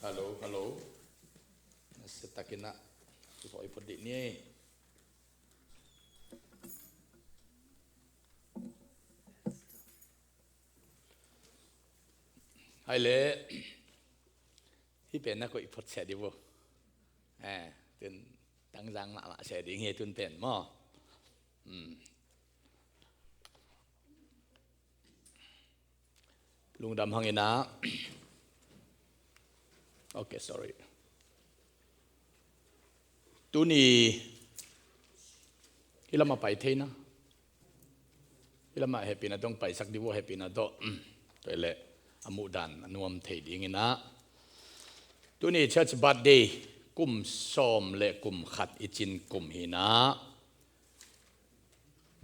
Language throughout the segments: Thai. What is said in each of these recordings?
Halo. Setakin nak supaya pedik ni. Hai le. Hi pen nak ko ipot saya di bo. Tun tang jang mak saya di ngi tun pen mo. Lung dam hangina. Okay, sorry. Tu ni ilama pai the na. Ilama happy na dong pai sak di bo happy na do. Toile amu dan anuam the ding ina. Tu ni church birthday kum som le kum khat ichin kum hina.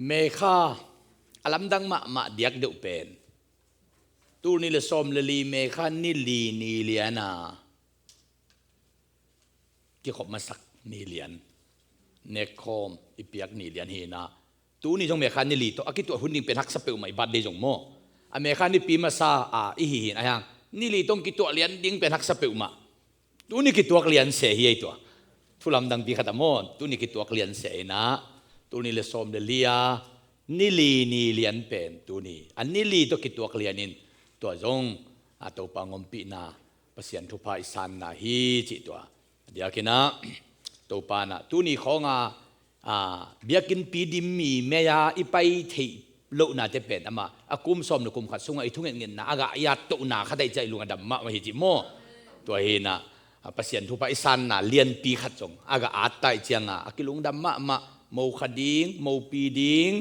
Mekha alam dang ma diak deuh pen. Tu ni le som le li mekha ni li ni liana. Ki khop ma sak ni lian. Nekom ipiak ni lian hina. Tu ni jong mekha ni li to akitu huning pen hak sapeu mai birthday jong mo. A mekha ni pi ma sa ihi hin ayang. Ni li tong kitu lian ding pen hak sapeu ma. Tu ni kitu lian se hi to. Thulam dang pi khatamon. Tu ni kitu lian se na. Tu ni le som le lia. Ni li ni lian pen tu ni. An ni li to kitu lianin. Tua jong atau pangompi na pasien thupa isan na hi chi tua. Dia kena topa na tu ni khonga biakin pi dimmi meya ipai thei lo na te pen ama akum som no kum khat sunga ithungen ngin na aga ya to na khadai chai lunga dam ma hi ji mo tua hi na pasien thupa isan na lian pi khat jong aga atai chianga akilung dam ma mo khading mo pi ding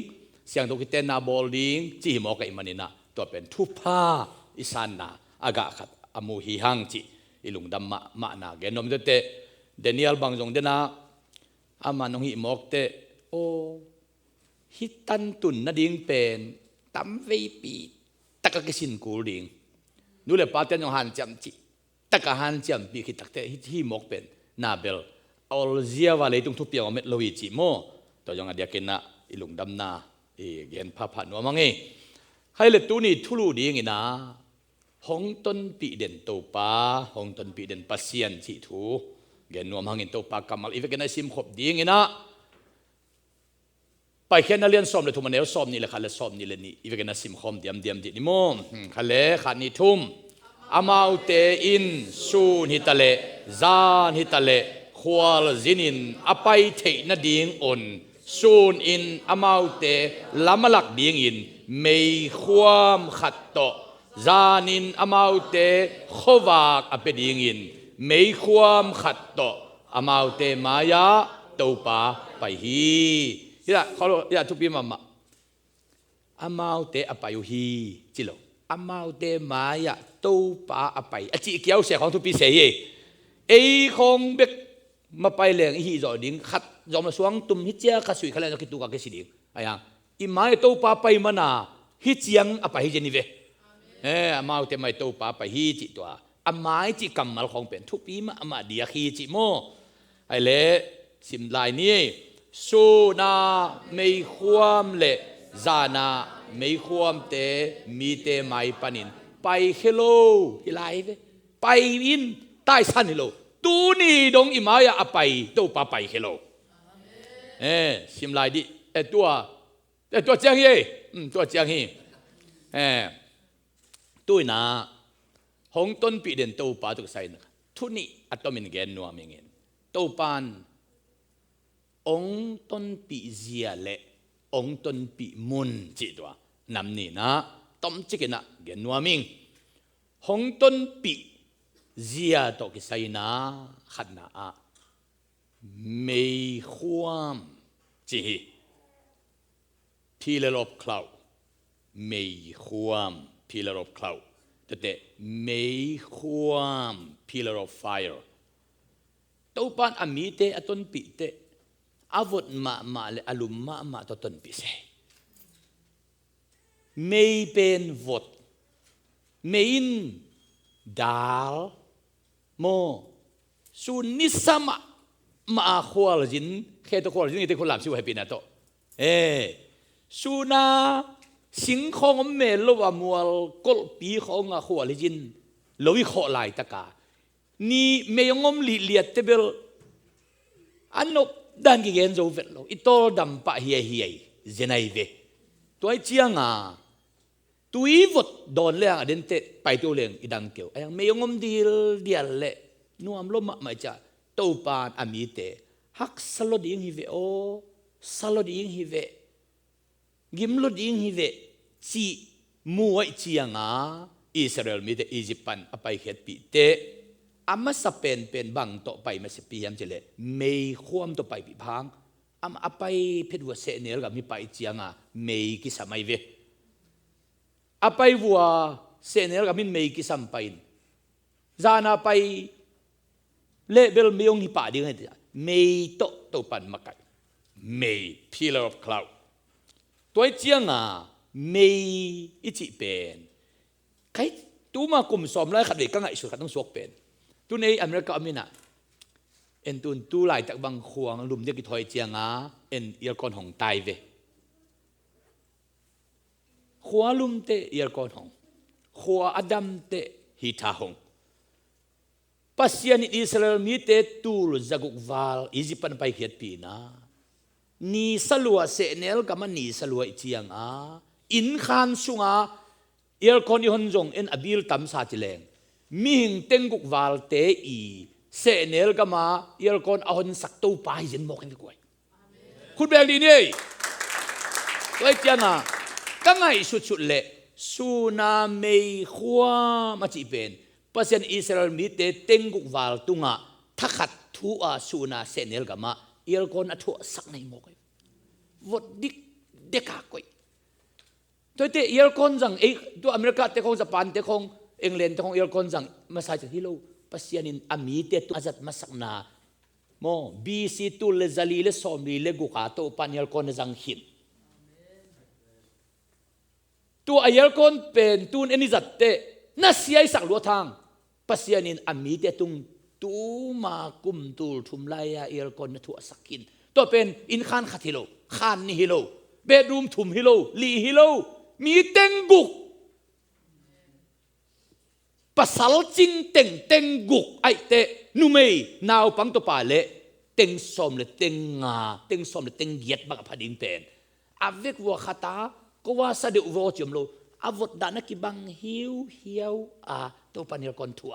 siang to kiten na bol ding chi mo kai manina to pen thupa isan na aga khat amu hi hang chi ilung dam ma na genom te Daniel bangjong dena ama nong hi mok te o hitan tun na ding pen tam vei pi takakisin kul ding nu le paten yong han cham chi takahan cham pi khitak te hi mok pen na bel ol zia wa le tung thu piang met lowi chi mo to yong adia kena ilung dam na gen pha no mangi hai le tu ni thulu ding ina hong ton pi den to pa hong ton pi den pasien chi thu gen nuam hangin to pa kamal ivekena sim khop ding ina pai khen alian som le thumanel som ni le khale som ni le ni ivekena sim khom diam di ni mom khale khani thum amau te in sun hitale zan hitale khwal zinin apai thei na ding on sun in amau te lamalak ding in mei khwam khat to zanin amau te khowak apeding in mấy khoam khát to amau te maya tàu pa pai hi ya kalau ya tu pi mama amau te apai hi chilo amau te maya tàu pa apai achi kiau se khong tu pi se hi ei khong bek ma pai leng hi zo ding khat zom la suang tum hi chia kha sui khala ki tu ka ke siding aya i mai tàu pa pai mana hi chiang apai hi jeni ve amau te mai tàu pa pai hi chi to amai chi kamal khong pen thu pi ma ama dia khi chi mo ai le sim lai ni su na mei khuam le zana mei khuam te mi te mai panin pai hello hilai ve pai in tai san hello tu ni dong imaya apai to pa pai hello sim lai di tua chiang ye tua chiang hi tu na hong ton pi den to pa tu sai na thu ni atomin gen no amingen to pan ong ton pi zia le ong ton pi mun chi to nam ni na tom chikena gen no aming hong ton pi zia to ki sai na khat na a mei khuam chi pillar of cloud mei khuam pillar of cloudแต่ไม่ความ pillar of fire ตัวปานอามีเตอต้นปีเตอาวดมาเลอลุมมาตัวต้นปีเสไม่เป็นวดไม่อินดาลโมสุนิสมาขวลจินแค่ตัวขวลจินที่คนหลับชิวให้ปีนะโตสุนาสิงของเมลว่ามัวกลปีของขวลิจินลวิขอลายตะกา นี่เมียงอมลีเลียดเตเบลอันนบดันกิเกนโจเวลโลอิโตดัมปะเฮียเฮียเจนัยเวตัวไอเจียงตุยวดโดนเลี้ยงอเดนเตไปตัวเลี้ยงอีดังเกียวไอ้ยังไม่ยงมดีลเละนัวมลมมาจะตัวปานอามีเตฮักสลดยิงฮิเวโอสลดยิงฮิเวกิมลดยิงฮิเวจีมัวเจียงอิสราเอลมีเตอียิปต์อไปเขตปีเตอามาสเปนเป็นบังโตไปมาสิปียมเจเลไม่ควมโตไปปีพังอามาไปเพดวัวเสเนลกับมีไปเจียงไม่กิสมัยเวอาไปวัวเสนอกับมินไม่กิสัมไปน์จานาไปเลเบลไม่ยงหิป่าดีไงที่ไม่โตปันมาไกไม่ pillar of cloud ตัวเจียงไม่อิจิเป็นใครตัวมากลุ่มสอมไล่ขัดเด็กก็ไงสุดขัดต้องสวกเป็นตัวในอเมริกามีน่ะเอ็นตัวหลายจากบางขวงลุมเด็กกิถอยเจียงเอ็นเอียร์กอนของไตเวขัวลุมเตเอียร์กอนหงขัวอดัมเตฮิตาหงปัสยานิอิสราเอลมีเตตูลจักุกวาลอียิปต์ไปเขียดปีนะนีสลัวเสเนลกับมันนีสลัวอิจียงอินขานสุงเอียร์กอนยฮนจงเอ็นอบิลตัมซาจิเลงมีหิงเต็งกุกวาลเตอีเสเนลกับมาเอียร์กอนอหนสักตูปายจินบอกกันดีกว่าคุณแบงดีนี่ไว้เจียงก็ไงสุดๆเลยสุนาไม่ขัวมาจีเป็นเพราะฉะนั้นอิสราเอลมีแต่เต็งกุกวาลตุงถ้าขัดทัวสุนาเซเนลกับมาเอลกอนอัทัวสักในโมกวดดิกเด็กกอยตัวเตเอลกอนจังตัวอเมริกาเตคงญี่ปุ่นเตคงอังกฤษเตคงเอลกอนจังมาใส่จากที่เราเพราะฉะนั้นอามีเตตัวอาจัดมาสักนาโมบีซีตุลซาลีเลสอมลีเลกุกาโตปันเอลกอนจังหินตัวอายลกอนเป็นตูนเอนิจัตเตน่าเสียสักลัวทางปัสยานินอามีเตตุงตูมากุมตูลทุมไลอาอายลกอนนัทัวสักกินตัวเป็นอินขานขัดฮิโลขานนี่ฮิโลเบดรูมทุมฮิโลลีฮิโลมีเต็งกุกปัสสัลจิงเต็งกุกไอเตนุเมยนาวปังตัวป่าเลเต็งสมเลเต็งเต็งสมเลเต็งเยียดบักพัดินเป็นอาเวกวัวขตาก็ว่าสะดุวจมโลอวดดานักบังหิวตัวปัญญาคนทั่ว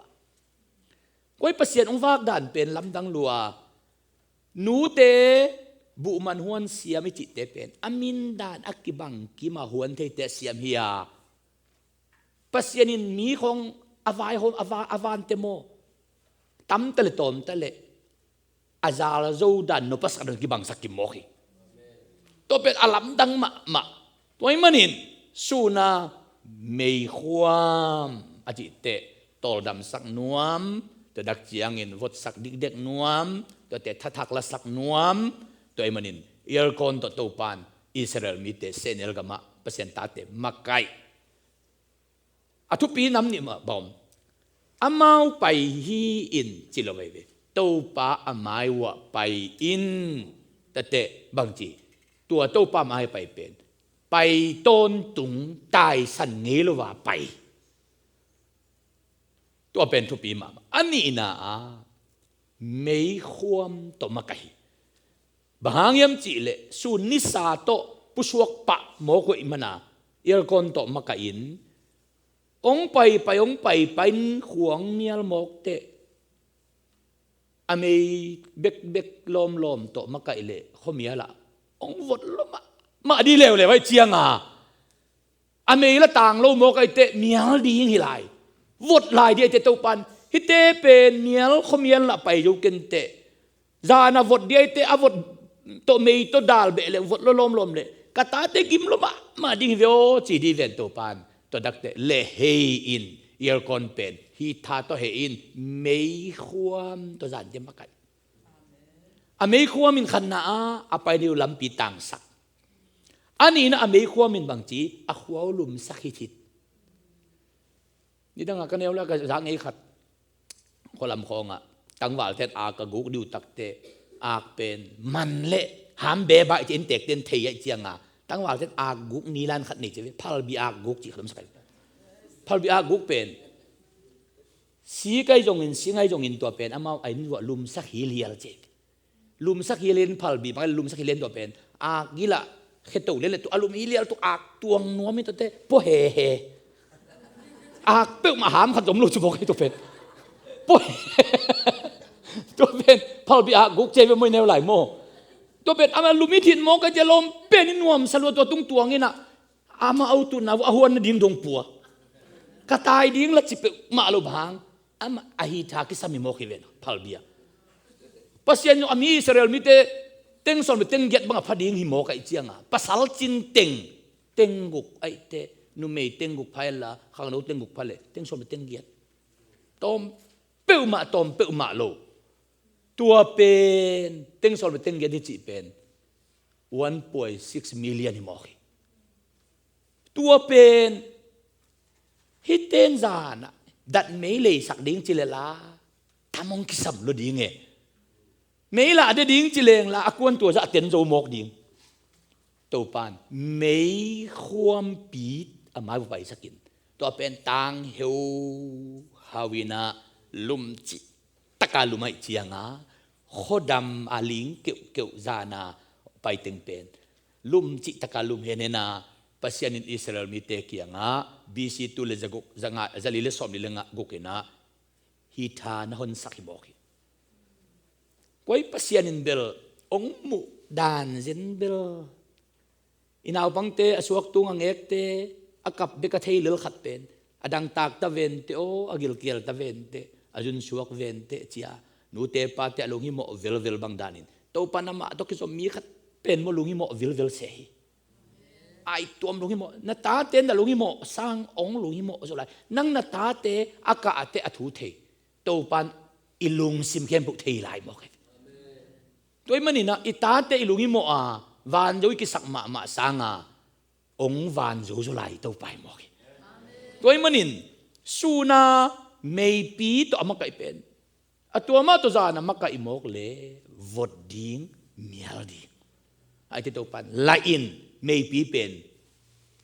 ก็ไอ้ประเสียนองค์วากด่านเป็นลำดังลัวนูเตบุมันหวนเสียไม่จิตเตเป็นอามินด่านอักกิบังกิมาหวนเทเตเสียมเฮียประเสียนินมีของอวายของอวานเตโมตั้มตะเลตอมตะเลอาจารย์โจดันนปัสกันกิบังสักกิโมขีตัวเป็นอาลัมดังมาตัวมันนินสุนาไม่ความอจิเตตอลดำสักนวมตัวดักเจียงเงินวดสักดิกเด็กนวมตัวเตทักละสักนวมตัวมันนินเอลคอนตัวตูปานอิสราเอลมีเตเซเนลกามาเปอร์เซนต์ตาเตมักไกอทุปีน้ำนี่มาบอมอามาไปฮีอินจิโลเวเวตูปาอามายว่าไปอินแต่เตบางทีตัวตูปาไม่ไปเป็นไปต้นตุงตายสันนี้หรือว่าไปตัวเป็นทุปีมาอันนี้นะไม่ควรตัวมาไกบางยามจีเลสุนิสาโตผู้ชวกปะโมกุอิมานาเอลกอนตัวมาไกอินองไปขวงเมียลมกเตอเมเบกลมตัวมาไกเลเขาเมียละองวดลมาดีเลวเลยไว้เจียงอเมละต่างโลโมกไอเตเมียลดียิ่งหิลายวดลายเดียเตตุปันฮิเตเป็นเมียลเขาเมียละไปอยู่กันเตจานาวดเดียเตอวดตัวเมย์ตัวดาลเบเลวดลมเลยกตาเตกิมลมาดีเวอจีดีเวนตุปันตัวดักเตเลเฮอินเอลคอนเป็นฮิตาตัวเฮอินไม่ความตัวจานเจมกันไม่ความมินขันนาอไปนิวลำปีต่างสักอันนี้นะไม่ความมินบางจีอขวาลุมสักหิตนี่ตั้งกันเอวแล้วก็ทางไอ้ขัดคนลำคองตั้งว่าเทศอากกุกดิวตักเตอากเป็นมันเละหามเบบะเจนเตกเดนเทียเจียงตั้งว่าเทศอากุกนีลันขัดนี่จะเป็นพัลบีอากุกจีขนมสกัดพัลบีอากุกเป็น สีไก่จงอินสีไก่จงอินตัวเป็นอามาไอ้นี่ว่าลุมสักฮิเลียเจ็บลุมสักฮิเลียนพัลบีมันลุมสักฮิเลียนตัวเป็นกิละเขตุเล่นตัวลุมฮิเลียตัวตัวนัวมิตัวเต้โปเฮเฮเปิกมาหามขจมลูกจุบกให้ตัวเป็นโปตัวเป็นพัลบีกุกเจ็บไม่แนวไหลโมตัวเป็นอามาลุมิทินโมก็จะลมเป็นนินวมสลัวตัวตุ้งตัวงี้นะอามาเอาตัวน่ะหัวนั่นดิ้งดงปัวกระต่ายดิ้งละจิบมาลุบหางama ahita kisami mo kiven palbia pasien yo ami Israel mite teng son teng get bang phading hi mo kai chianga pasal chin tengguk ai te nu mei tengguk phaila khang no tengguk phale teng son teng get tom peu ma lo tua pen teng son teng get chi pen 1.6 million hi mo ki tua pen hiten zana đặt mấy lời sắc điếng chỉ là tham mong cái sầm lo điếng nghe mấy là để điếng chỉ là quân tuổi dạ tiền dầu mọc điếng tàu pan mấy khoam bít mai vậy sắc kín tàu pen tang hiu hawina lum chỉ tất cả lum ai chiang khodam aling kêu zana bay tiếng pen lum chỉ tất cả lum henena pasianin Israel mite kianga BC tu le zaguk zanga zalile som le nga gukina hita na hon sakiboki koi pasianin bel ong mu dan zen bel inaw pangte asuak tu ang ekte akap beka thei lel khat pen adang tak ta vente o agil kiel ta vente ajun suak vente chia nu te pa te alungi mo vel bang danin to panama to kisom mi khat pen mo lungi mo vel sehi ai tuam lungi mo na ta te na lungi mo sang ong lungi mo so lai nang na ta te aka ate athu the to pan ilung sim khem bu thei lai mo ke toy mani na ita te ilungi mo van joi ki sak ma sanga ong van zo so lai to pai mo ke toy manin suna mei pi to amakai pen atua ma to za na makai mok le vot ding mial ding ai te to pan la in mei pi pen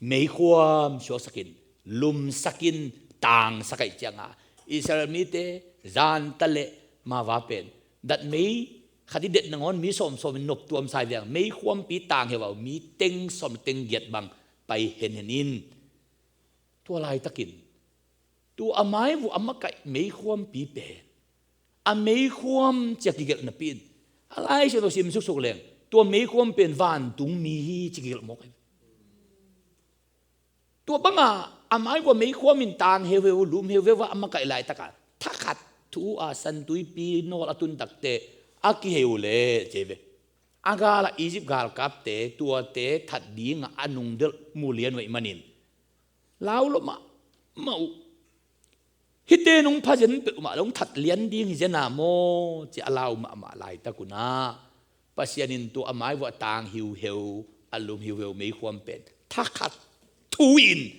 mei khwam sho sakin lum sakin tang sakai changa Israel mite zan tale ma va pen dat mei khadi det nangon mi som nop tuam sai yang mei khwam pi tang hewa mi teng som teng get bang pai henin tua lai takin tu amai vu amakai mei khwam pi pen mei khwam chakigel na pin alai se to sim suk lengตัวไม่ควรเป็นวันตุงมีจิกิลมกตัวบังอาไม่ว่าไม่ควรมินตางเฮเวลุมเฮเวว่าอามาไกลตะกันถ้าขัดทูสันตุยปีโนอตุนตักเตอากิเฮวเลเจเวอากาลอียิปต์กาลกับเตตัวเตถัดดีงานุงเดลมูเลียนไว้มันินลาวลมาฮิตเตนุงพะเจนเปมาลงถัดเลียนดีงเจนาโมจะลาวมาลายตะกุนาpasianin tu amai wa tang hiu alum hiu mei khwam pen thakat thuin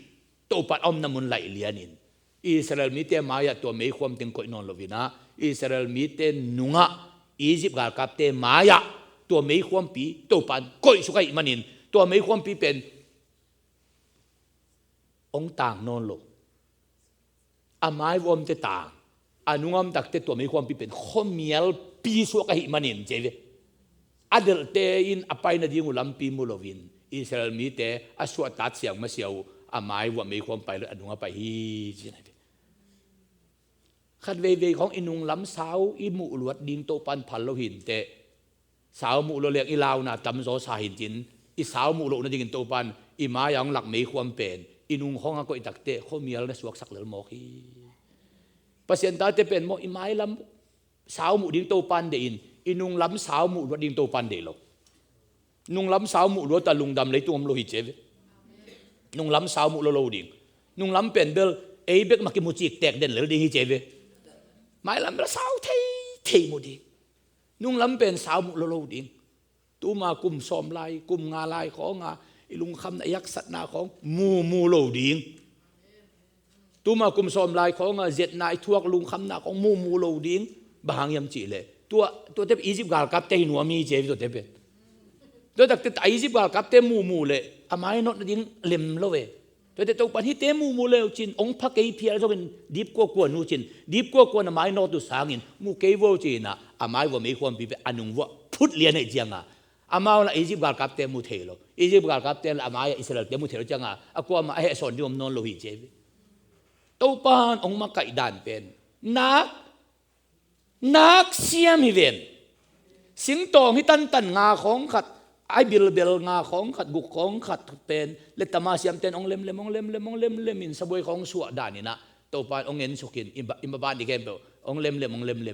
to pat om namun lai lianin Israel mite maya to mei khwam ting ko non lovina Israel mite nunga Egypt gal kapte maya to mei khwam pi to pan koi sukai manin to mei khwam pi pen ong tang non lo amai wom te tang anungam takte to mei khwam pi pen khomial pi sukai manin jeve adel te in apai na dingu lampi mulovin Israel mi te aswa tat siang masiaw amai wa mei khom pai le anunga pai hi jina khat ve khong inung lam sao i mu luat ding to pan phal lo hin te sao mu lo lek i law na tam zo sa hin jin i sao mu lo na ding to pan i ma yang lak mei khom pen inung khong ko itak te khomial na suak sak lel mo hi pasien ta te pen mo i mai lam sao mu ding to pan de in inung lam sao mu lo ding to pan de lo nung lam sao mu lo ta lung dam le tuam lo hi che nung lam sao mu lo ding nung lam pen bel ei bek makimu chik tek den le ding hi che ve mai lam la sao thei mu di nung lam pen sao mu lo ding tu ma kum som lai kum nga lai kho nga ilung kham na yak sat na khong mu lo ding tu ma kum som lai kho nga zet na i thuak lung kham na khong mu lo ding bahang yam chi leตัวเทปอียิปต์กาลกับเตหินัวมีเจวิตัวเทปตัวตักเตอียิปต์กาลกับเตมูเลยอามาโนดิ้งเล็มโลเว ตัวเด็กตัวปันที่เตมูมูเลวจินองค์พระเกยเพียร์จะเป็นดิบกวนนูจินดิบกวนน่ะไม้นอตุสางินมูเกยวจินน่ะอาไม้ว่าไม่ควรปีเป็นอนุว่าพุทธเลียนไอ้เจียงอ่ะอามาละอียิปต์กาลกับเตมูเทโลอียิปต์กาลกับเตนอาไม้อิสราเอลเตมูเทโลจังอ่ะอากวมาไอ้สอนดิมนนโลหิเจวิตัวปันองค์มาไก่ด่านเป็นนักเสียมิเวนสิงโตฮิตันงาของขัดไอบิลงาของขัดกุกของขัดเป็นเลตมาเสียมเตนองเล็มมินสบวยของสัวด่านนี่นะตัวปานองเงินสุกินอิมบานดิเกมเบลองเล็ม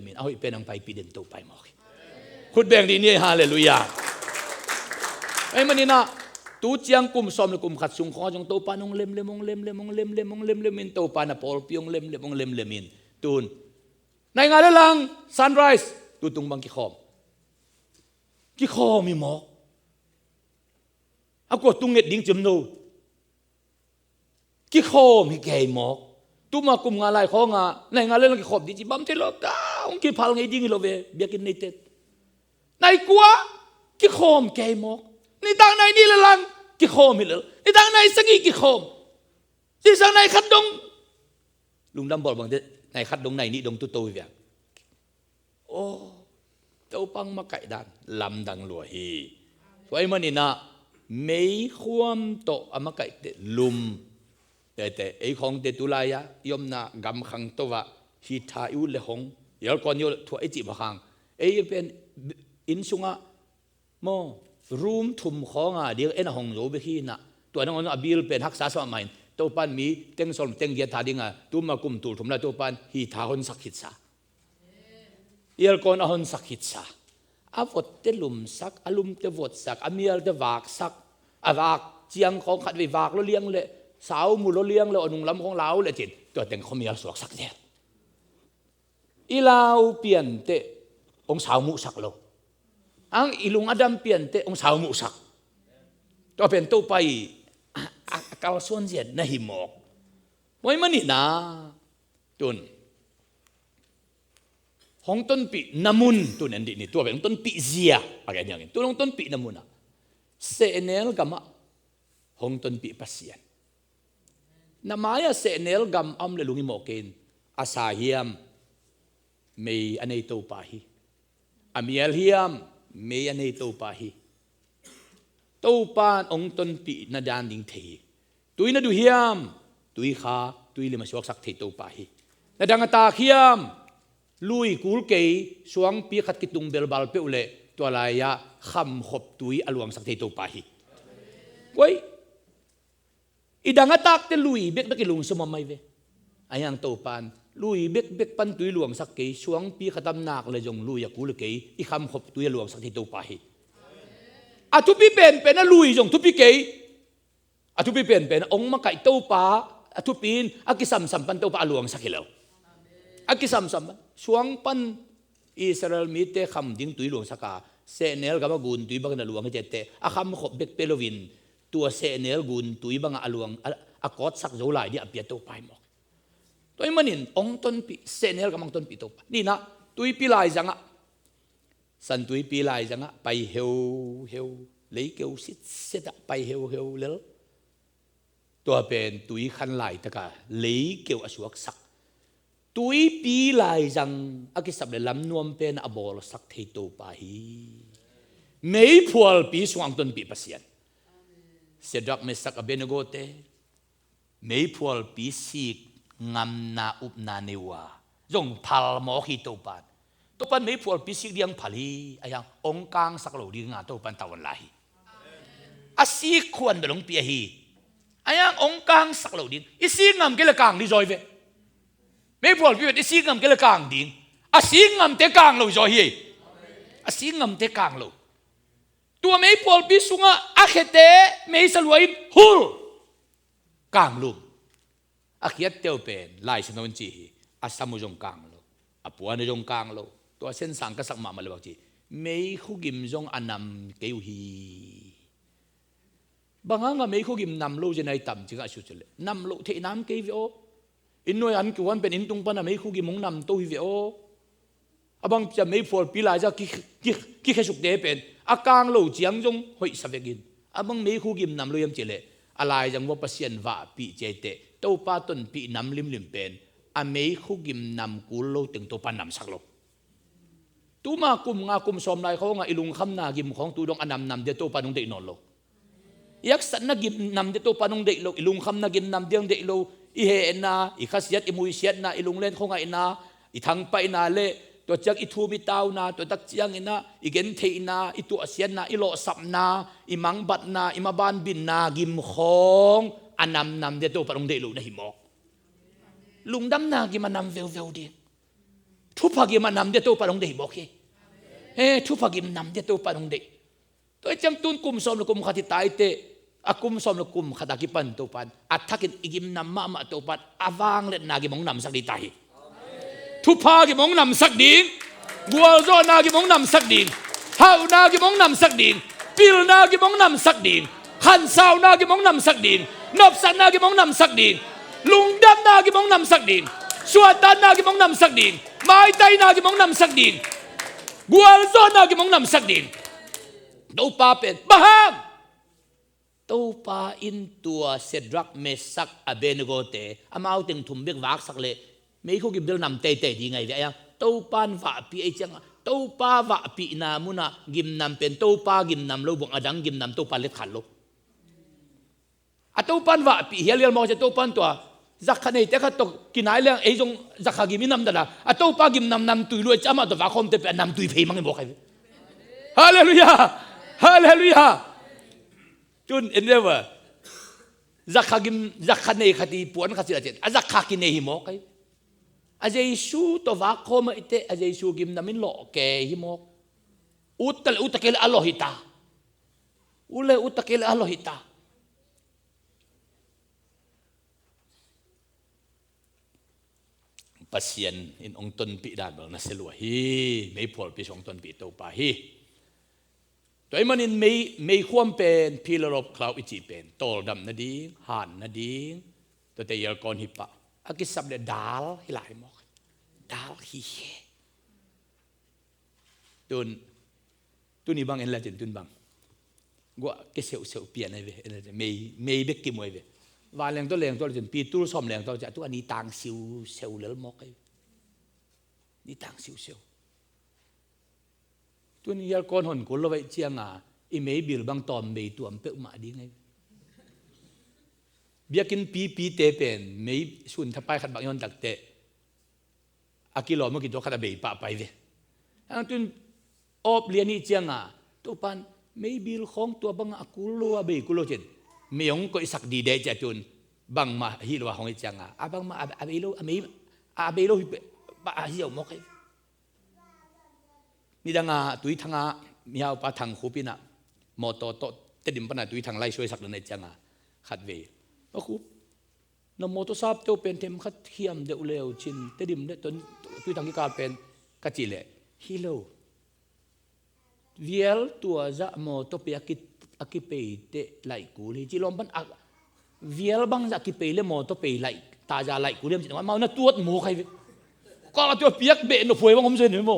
มินเอาเป็นองไปปีเด่นตัวไปหมอกขุดแบ่งดีนี่ฮาเลลูยาไอ้มันนี่นะตูเจียงกุมซอมกุมขัดสุงของจงตัวปานองเล็มมินตัวปานปอลปีองเล็มมินตูนในงานเรื่อง sunrise ตูตุงบังกิคอมีหมอกaku tunget ding jemno ki khom hi ke mok tuma kum nga lai kho nga nai nga le ki khop di chi bam te lo ka ong ki phal ngai ding lo ve biakin nei tet nai kwa ki khom ke mok ni dang nai ni la lang ki khom hi lo ni dang nai sangi ki khom si sang nai khat dong lung dam bol bang te nai khat dong nai ni dong tu tôi ve o tau pang ma kai dan lam dang lo hi wai man ni naไม่ควมโตอามาไก่เตลุมแต่ไอ้ของเตตุลายะยมนากำขังตัวฮิตาอิวเลหงเดี๋ยวก่อนโยถั่วไอจิบขังไอ้เป็นอินซุงะโมรูมทุ่มของเดี๋ยวเอ็นหงโยเบฮีนะตัวนั้นอบิลเป็นฮักษาสมัยตัวปันมีเต็งสมเต็งเกียรติดิ่งตัวมากุมตูทุ่มแล้วตัวปันฮิตาหนสักหิตซาเดี๋ยวก่อนหนสักหิตซาอาวดเตลุมสักอลุมเตวดสักอเมียลเตวากสักวากเจียงของขัดวิวากเราเลี้ยงเลยสาวมูเราเลี้ยงเลยอนุงลำของเราเลยจิตตัวแต่งเขามีสวกสักเนี่ยอีลาวเปลี่ยนเตองสาวมุสักเราอังอีลุงอดัมเปลี่ยนเตองสาวมุสักตัวเป็นตัวไปกาลส่วนเย็นในหิมอกไม่มันนี่นะตุนของต้นปีน้ำมุนตัวนั้นดินี่ตัวเป็นต้นปีเสียอะไรอย่างนี้ตัวลงต้นปีน้ำมุนอ่ะเซเนลกัมของต้นปีปัสยันน้ำมายเซเนลกัมอัมเลลุงิโมกินอาซาฮิยมไม่อันนี้ตัวปาฮีอามีเอลฮิยมไม่อันนี้ตัวปาฮีตัวปานองต้นปีนาดานดิ่งเทตุยนาดูฮิยมตุยขาตุยเลมาสวกสักเทตัวปาฮีนาดังตาฮิยมลุยกูลเกยสวงปีขัดกิตุงเบลบาลเปอุเลตัวลายะคำขบตุยอลวงสักเทตัวปาฮีไว้อีดังตักเตลุยเบกกิลุงสมไม่เวอายังตัวปานลุยเบกปันตุยหลวงสักเกยสวงปีขัดตำนักเลยจงลุยกูลเกยอีคำขบตุยหลวงสักเทตัวปาฮีอาทุปีเป็นนะลุยจงทุปีเกยอาทุปีเป็นองค์มาไก่ตัวปาอาทุปีนอากิสัมปันตัวปาหลวงสักเกลวอากิสัมสวงปันอิสราเอลมีเตคำดิ้งตุยหลวงสักกาเซเนลกับมากุนตุยบังนาหลวงให้เจเตอาคำขบเบกเปโลวินตัวเซเนลกุนตุยบังอาหลวงอากอดสักโจไลดิอเปียโตไปหมอกตัวมันนินองต้นปีเซเนลกับมังต้นปีโตนี่นะตุยปีลายจังอะสันตุยปีลายจังอะไปเฮวเลยเกวสิเสดไปเฮวเลลตัวเป็นตุยขันลายตะกาเลยเกวอสวกสักตุยปีลายจังอากิสับเลยลำนวมเป็นอบอลสักเทโตปาฮีไม่พอลปีสว่างต้นปีปัสยันเสด็จเมสักอเบนโกเตไม่พอลปีสิกงามนาอุปนาเนวาจงพัลมอขีโตปันตัวปันไม่พอลปีสิกเดียงพัลีอายังองค์กลางสักเหล่าดีงาตัวปันตะวันไหลอาศิกควรเดลงเปียฮีอายังองค์กลางสักเหล่าดีอิสิงามเกลกลางดีจอยเวไม่พอพี่ว่าอิสิงามเกลกลางดิ่งอาศิงามเตกลางเราจอยฮีอาศิงามเตกลางเราตัวไม่พอพี่สุงะอาเขเตไม่สลวยฮูลกลางลุมอาเขียดเตียวเป็นลายสนนจีอาสามุจงกลางเราอาปัวนจงกลางเราตัวเส้นสังกษักมาเลยบอกจีไม่คู่กิมจงอันนำเกี่ยวฮีบางครั้งก็ไม่คู่กิมนำโลจะในต่ำจึงอาชุดเลยนำโลเทน้ำเกี่ยวอินโนยันกวนเป็นอินตุงปันไม่คู่กิมมงนำตัวฮีโออาบางจะไม่พอปีลายจะกี่แค่สุดเดเป็นอากางโลเจียงจงหอยสเวกินอาบางไม่คู่กิมนำโลยมเจเล อะไรจังว่าเสียนว่าปีเจเตตัวป้าต้นปีนำลิมเป็นอเมย์คุกิมนำกุลโลถึงตัวป้านำสักโลตัวมากุมงากุมสมไรเขางาอิลุงคำนากิมของตัวดองอนำนำเดียตัวป้านงเดนอนโลยักษ์สันนักิมนำเดียตัวป้านงเดโลอิลุงคำนากิมนำเดียงเดโลอีเฮนาอีขัสยัดอีมุยเสียดนาอิลุงเล่นเขาไงนาอีทางไปนาเล่ตัวจักอีทูมิตาวนาตัวตักเจียงนาอีเกนเทนาอีตัวเสียนนาอีโลสับนาอีมังบัดนาอีมาบานบินนากิมของอนำนำเดียตัวป้านงเดโลนะหิมอกลุงดำนากิมันนำเวลดีทุพกิมันนำเดียตัวป้านงเดหิมอกทุพกิมนำเดียตัวป้านงเดตัวจังตุนกุมสมลกุมขัดตายเตอากุมสมลกุมขัดกิปันตัวปันอัฐกินอิกิมนำมาตัวปันอาวางเล่นนากิมงนำสักดีตายทุพากิมงนำสักดีบัวโซนากิมงนำสักดีฮาวนากิมงนำสักดีปิลนากิมงนำสักดีขันสาวนากิมงนำสักดีนบสันนากิมงนำสักดีลุงดำนากิมงนำสักดีสวดตานากิมงนำสักดีไม้ไตนากิมงนำสักดีบัวโซนากิมงนำสักดีตัวป้าเป็นบ้าตัวป้าอินตัวเสดรักเมสักอเบนโกเตอามาเอาถึงทุ่มเบกวักสักเลยไม่เขากินเดินนำเตะดีไงเดียตัวป้าว่าปีไอจังตัวป้าว่าปีนามุนะกิมนำเป็นตัวป้ากิมนำเราบอกอดังกิมนำตัวป้าเล็ดขันโลตัวป้าว่าปีเฮียเรียนมองจะตัวป้าตัวจักขณีแต่ก็ตกกินไหนเรื่องไอ้จงจักขกิมนำแต่ละตัวป้ากิมนำตุยรวยจะมาตัวว่าคอมเตเป็นนำตุยเพย์มั้งบอกใครฮาเลลูยาฮาเลลูยาจุนเอ็นเดวจักขกิมจักขณีขัดีปวนขัดสิละเจ็ดจักขกินเนหิมอกไอ้อาเจสูตัวว่าคอมอิเตอาเจสูกิมนามินโลเกหิมอกอุตเกลอัลลอฮิตาอุตเกลอัลลอฮิตาปัสยันอินองตนปีดานบางนัสลัวฮีไม่พอปีสองตนปีตัวป่าฮีตัวมันอินไม่ควมเป็นพิลรบคลาวอิจิเป็นโตดำนาดีหันนาดีตัวแต่ยากรฮิปะอากิสับเดดาลฮิลายมอกดาลฮีตุนนี่บางเอ็นละจินตุนบางกัวกิเซลเปลี่ยนไอ้เว้ไม่เบกกิมไอ้เว้วาแรงตัวแรงตัวจนปีตู้ซ่อมแรงตัวจะตัวอันนี้ต่างซิวเซลเลอร์มอกไอ้นี่ต่างซิวเซลตัวนี้ยาก้อนหุ่นกุลไว้เชียงอ่ะอีเมย์บิลบางตอมเบย์ตัวเปะมาดีไงเบียกินปีเตเป็นไม่สุนทับไปขัดบางยอนตักเตะอากิโลเมื่อกี้ตัวขัดเบย์ปะไปเว้อันตุนอบเลียนี่เชียงอ่ะตัวปันไม่บิลของตัวบางอากุโลเบย์กุโลเจนไม่ยงก็สักดีเดจจุนบางมาฮิลวาของไอ้เชียงอ่ะบางมาอาเบโลปะฮิลมอกไอ้นี่ดังตุยทางมีเอาปะทางคูปินะมอโตโตเตดิมปนะตุยทางไล่ช่วยสักในจังขัดเวปะคูนโมโตซาบโตเป็นเทมขัดเทียมเดอุเลวชินเตดิมเดตนตุยทางกิการเป็นกัจจิเลฮิโลเวียลตัวจะโมโตเปียกิเปเตไลกูลีจิลอมบันเวียลบังจะกิเปเลโมโตเปไลตาจะไลกูเลมจิตว่ามาหน้าตัวหมูใครก็ตัวเปียกเบนหนูป่วยว่าผมเสียหนูโม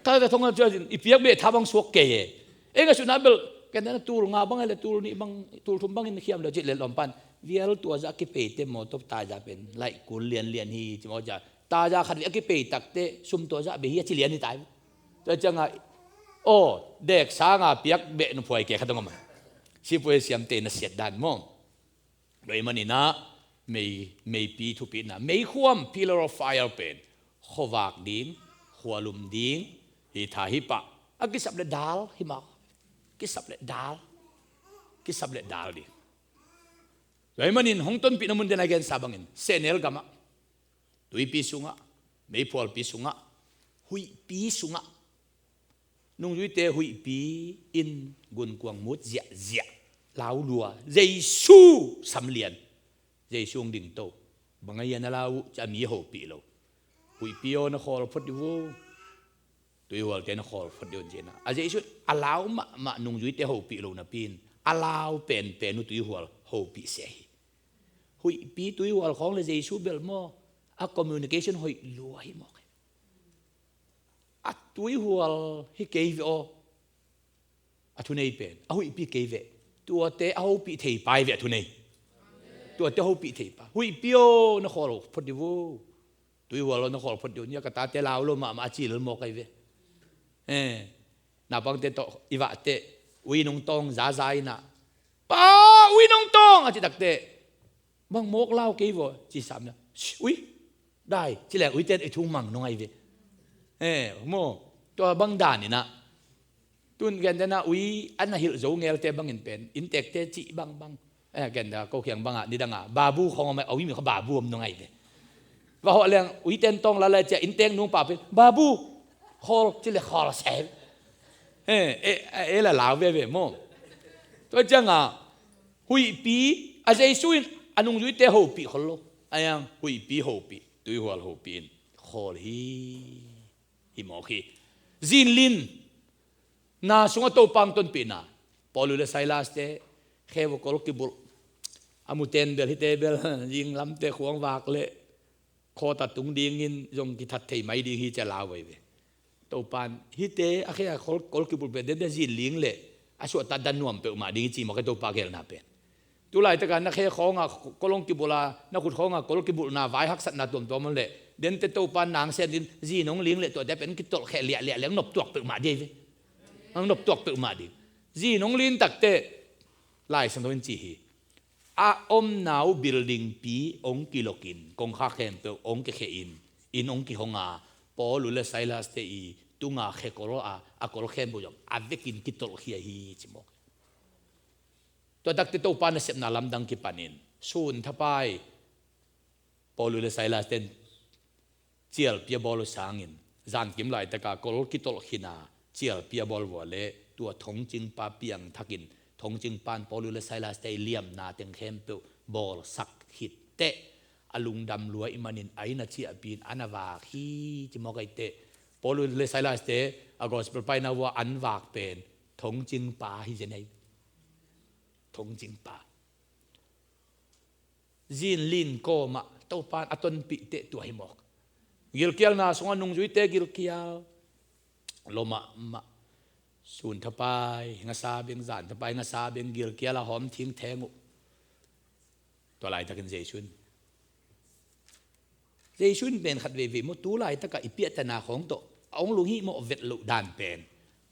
ถ้าจะท่องเที่ยวอีเปียกเบทับบังสวกเกยก็สุนัขเบลกันนั้นตูรงาบังอะไรตูนี่บังตูทุ่มบังอินเขียมเดี๋ยวจิตเลี้ยลอมปันเวียลตัวจะกิเปเตโมตบตาจะเป็นไล่กูเลียนฮีจิมอจะตาจะขัดกิเปตักเตซุมตัวจะเบียจิเลียนนี่ตายจะจังไงโอ้เด็กสางาเปียกเบนป่วยเกยขัดงมันสิป่วยเสียมเตนเสียดานมองโดยมันนี่นะไม่ปีทุปีนะไม่ควม pillar of fire เป็นขวากดิ้งหัวลุมดิ้งฮิทาฮิปะอากิสับเลดาลฮิมากิสับเลดาลดิโดยมันนี่หงต้นปีนมุนเดนไอเกนซาบังอินเซเนลกามะตุยปีสุงะไม่พอลปีสุงะหุยปีสุงะนุ่งยุยเตหุยปีอินกุนกวางมุดเจียลาวลัวเจซูสำเลียนเจซูงดิ่งโตบางอย่างนั่นเราจะมีหัวปีเราหุยปีโอนะขอเราพอดีวูตัวหัวเจนขอเราพอดีวันเจนะอาจจะชุดอาลาวมานุ่งยุยเตหัวปีเรานะปีนอาลาวเป็นนุตัวหัวหัวปีเสียหุยปีตัวหัวของเราเจซูเบลโมอะคอมมิวนิเคชันหุยลัวหิมอกอะตัวหัวฮิเกย์โออะทุนเอเป็นอะหุยปีเกย์ตัวเตะเอาปีเทไปเวทุนเอ ตัวเจ้าหูปีเทปะหุยเปียวนครพอดีวูตัวหัวเรานครพอดีเนี่ยกตาเตลาวลมาจีลมอกไอเวนาบังเตโตอีวะเตวินงตองจ้าใจนะป้าวินงตองอาจิตักเตบังมกเล่ากี่วจีสามเนี่ยอุ้ยได้ที่แหละอุ้ยเตไอทุ่งมังน้องไอเวโมตัวบังดานนี่นะตุนกันแต่นะอุ้ยอันนั้นหิลโจงเงลเตบังอินเป็นอินเตกเตจิบังกันดาก็เขียงบังอ่ะนี่ดังอ่ะบาบูของมันเอาวิมีเขาบาบูมน้องไงเวว่าเขาเรื่องอุ้ยเต้นตองละเลยจะอินเตงนุ่งป่าเป็นบาบูคอลที่เรียกคอลเซฟละลาวเวโมตัวจังอ่ะหุยปีอาจจะช่วยอันนุ่งยุยเตะหูปีคนโลอันยังหุยปีหูปีตัวหัวหูปีนคอลฮิมอคีจินลินน่าสงฆ์ตัวปังต้นปีน่ะพอลุเลไซลาสเตเขวกอลกิบุลอามุเตนเบลฮิเตเบลยิงลำเตขวงวากเละคอตัดตุงดีงินยงกิทัดเทไม่ดีฮีจะลาวไว้เวตัวปานฮิเตอะแค่กอลกิบุลเป็นเดจินลิงเละอาสวดตัดดันนวมเปอมาดีจีมันก็ตัวปากเกลนาเป็นตัวไรแต่กันนักแค่ของอ่ะกอลกิบุลานักขุดของอ่ะกอลกิบุลนาไว้หักสัตนาตัวมันเละเดินเตตัวปานนางเซนินจีน้องลิงเละตัวจะเป็นกิตโลแค่เละเลี้ยงนบตัวเปอมาดีเวอังนบตัวเปอมาดีจีน้องลินตักเตไล่สันตัวจีฮีอาอมนาวบิลดิ้งปีองกิโลกินกงข้าเข้มเปอองกิเขอินองกิฮงาพอลุเลไซลาสเตอีตุงาเขกโรอากโรเข้มบุยองอาเวกินกิตโลเฮียฮีจิมอกตัวดักติโตปานเสพนาลำดังกิปานินซูนทับไปพอลุเลไซลาสเตนเจียลเปียบอลสังอินจานกิมไลตะกากโรกิตโลหินาเจียลเปียบอลวัวเล่ตัวทงจิงปาเปียงทักินทงจึงปานพอลุเลไซลาสเตเลียมนาเต็งเข้มเปบอลสักหิดเตะอลุงดำรวยอิมานินไอนาชีอปีนอันวากฮีจิมอกไอเตะพอลุเลไซลาสเตอากอสเปไปนาว่าอันวากเป็นทงจึงปาฮิเจเนทงจึงปาจินลินโกมาเต้าปานอตนปิเตะตัวหิมอกกิลเกียลนาสงวนนุงจุยเตกิลเกียลโลมาสูนทไปงาซาเบียงจานทไปงาซาเบียงกิลเกียละหอมทิ้งแทงตัวลายตะกันเจชุนเป็นขัดเววีมตัวลายตะกันอิเปียตนาของโตองลุงฮิโมเวตลุดานเป็น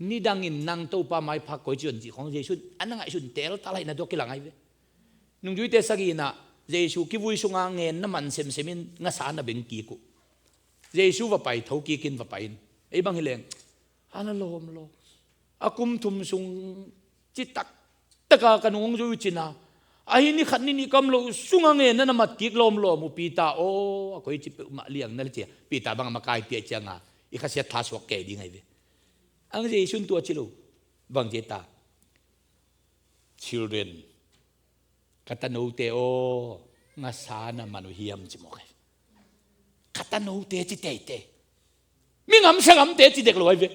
นี่ดังอินนังตัวปาไม้พักก้อยจวนจีของเจชุนอันนั้นไอชุนเตลตาลายนาดกิลังไอเวนุ่งจุยเตสกีนะเจชูกิวุยสุงางเงินน้ำมันเซมมินงาซานาเบงกีกุเจชูว่าไปทกีกินว่าไปไอ้บางฮิเลงอันนั้นลมอากุมทุมสุงจิตตักตะกากันงงจุยจินาไอ้นี่ขันนี่กำลังสุงเงินนั่นมากิกลมมุปีตาโอ้ก็ยิ่งไปมาเลี้ยงนั่นเจียปีตาบางมาไกลเปียจังอ่ะอีกข้าเสียทัศวกแก่ดีไงเว้ยอันนี้ชุนตัวชิลูบางเจตา children กัตโนเตโองาสานามานุเฮียมจิโมกกัตโนเตจิเตเตมิงำสังำเตจิเด็กลอยเว้ย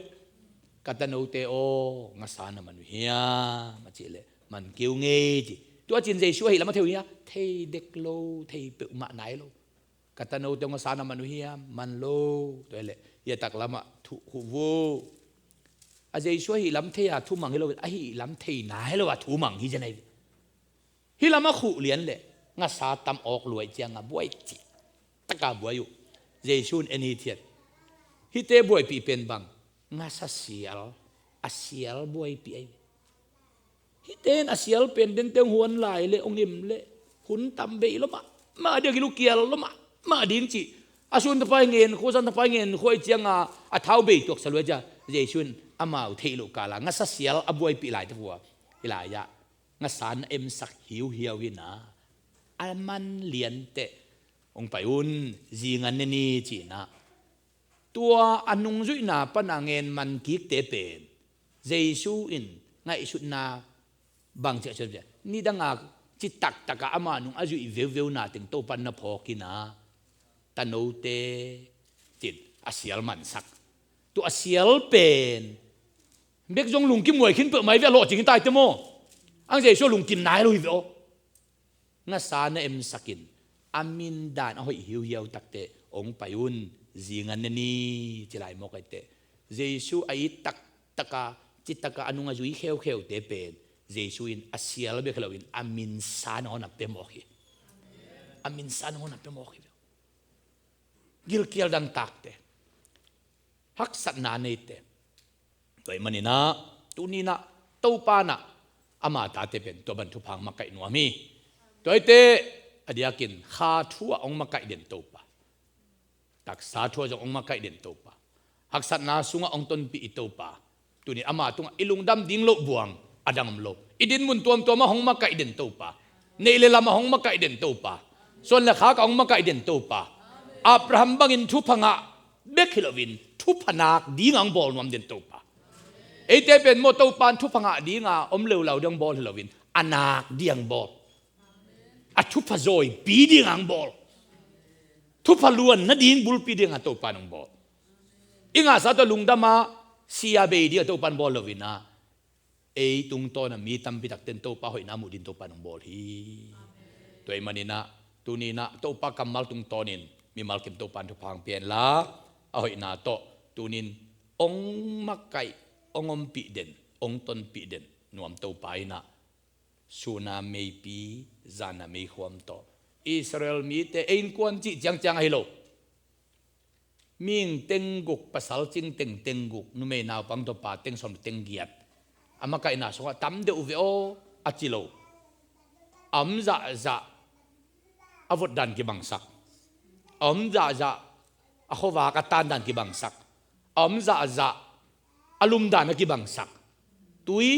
kata no te o ngasana manuhia machile man kiu nge ji tua chin jesu hi lama theu ya thei dek lo thei pe ma nai lo kata no te ngasana manuhia man lo to le ya tak lama thu hu wo a jesu hi lam thei ya thu mang hi lo a hi lam thei nai lo wa thu mang hi janai hi lama khu lian le ngasa tam ok luai chiang a buai chi taka buai yu jesu en hi thiat hi te buai pi pen bang ngasa asial buai pi ai hiten asial pen den teng huan lai le ongim le hun tam be lo ma dia gilu kial lo ma din chi asun ta pai ngen ko san ta pai ngen khoi chiang a thau be tok salwe ja jesun amau theilu kala ngasa sial abuai pi lai ta bua ila ya ngasan em sak hiu hiu hina alman lian te ong pai un jingan ni chi naตัวอันนุงจุยนาปนังเงินมันกิกเตเป็นเจสูอินไงสุดนาบางเจ้าเจ้านี่ดังอาจิตตักตะกะอามานุงอาจุยเววนาถึงโตปันนพอกินาตะโนเตจิตอาเซียลมันสักตัวอาเซียลเป็นเบกจงลุงกิมวยขึ้นเปิดไม่เวลโลจริงตายเตโมอังเจสูลุงกินนายลุยเวองาสานเอ็มสักินอามินดานเอาหิวเหี่ยวตักเตองไปอุนjingan ni cilai mo kay te Jesu ay taka citaka anu nga jui kheu te pen Jesu in asial be khelawin amin san on ap te mo hi amin san mo na pemoki gil kial dan takte hak sat na nete toy manina tunina topana ama ta te pen to ban thu phang makai nuami toy te adiakin kha thua ong makai den topa tak sa thua jong ong makai den topa hak sat na sunga ong ton pi itopa tuni ama tunga ilungdam ding lo buang adangam lo idin mun tuam tuama hong makai den topa neile lama hong makai den topa son la kha ka ong makai den topa Abraham bangin thu phanga bekhilovin thu phanak dingang bol nom den topa ete pen mo topan thu phanga dinga om leu lau dang bol hilovin anak diang bol a thu phazoi pi dingang bol thu phaluan na ding bul pi dinga topan ng bol inga sa to lungdama sia be dia topan bol lovina ei tung to na mi tam pitak ten topa hoi na mu din topan ng bol hi toy manina tunina topa kamal tung tonin mi malkim topan thu phang pian la a hoi na to tunin ong makai ongom pi den ong ton pi den nuam topa ina suna mei pi zana mei khom to Israel mi te ein kwan chi chang chang hi lo ming tengguk pasal ching tengguk nu me naw pang to pa teng som teng giat ama kai na so tam de uve o achilo am za za avot dan ki bangsak am za za akhowa ka tan dan ki bangsak am za za alum dan ki bangsak tui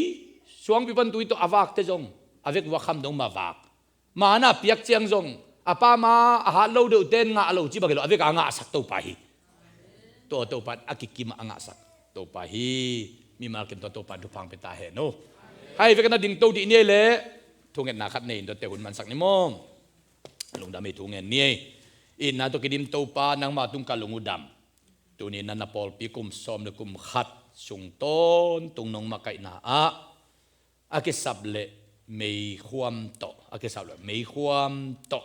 suang pipan tui to awak te jong avek wakham dong ma wak mana piak chiang jong apa ma ha lo de ten nga lo chi bagelo avek anga sak to pa hi to pan akikim anga sak to pa hi mi malkim to pan tu phang peta he no hai vek na ding to di ne le thungen na khat nei do te hun man sak ni mom lungdam me thungen ni in na to kidim to pa nang ma tung kalungudam tunin na napol pi kum som le kum khat sung ton tung nong makai na akisable mei khuam to akisable mei khuam to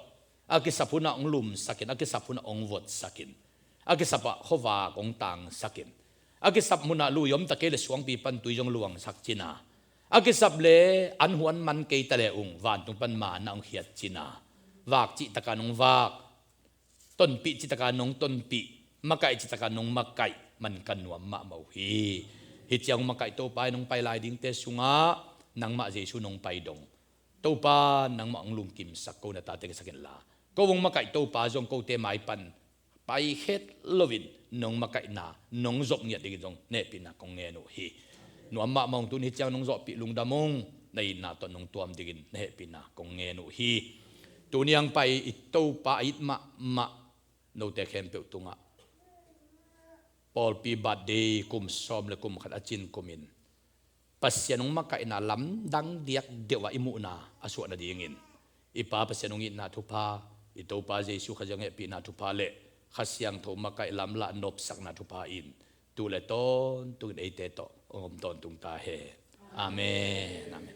akisapuna ong lum sakin akisapuna ong vot sakin akisapa khowa ong tang sakin akisap muna lu yom takele suang pi pan tuijong luang sakchina akisable anhuan man ke tale ung van tung pan ma na ong hiat china wak chi takanong wak ton pi chi takanong ton pi makai chi takanong makai man kanwam ma mau hi chiang makai to pai nong pai lai ding te sunga nang ma jesu nong pai dong to pa nang ma ang lum kim sakko na ta te sakin la ko wong makai to pa jong ko te mai pan pai het lovin nong makai na nong zok nya ding jong ne pina kong nge no hi no amma mong tu ni chiang nong zo pi lung damong nei na to nong tuam digin ne pina kong nge no hi tu niang pai it to pa it ma no te khem pe tunga Paul pi birthday kum som le kum khat achin kumin pasyanong makai na lam dang diak dewa imu na aswa na dingin ipa pasyanong it na thupa ito pa jesu khajang pi na thupa le khasyang tho makai lam la nop sak na thupa in tu le ton tu ei te to om ton tung ta he amen amen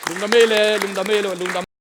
lungdamele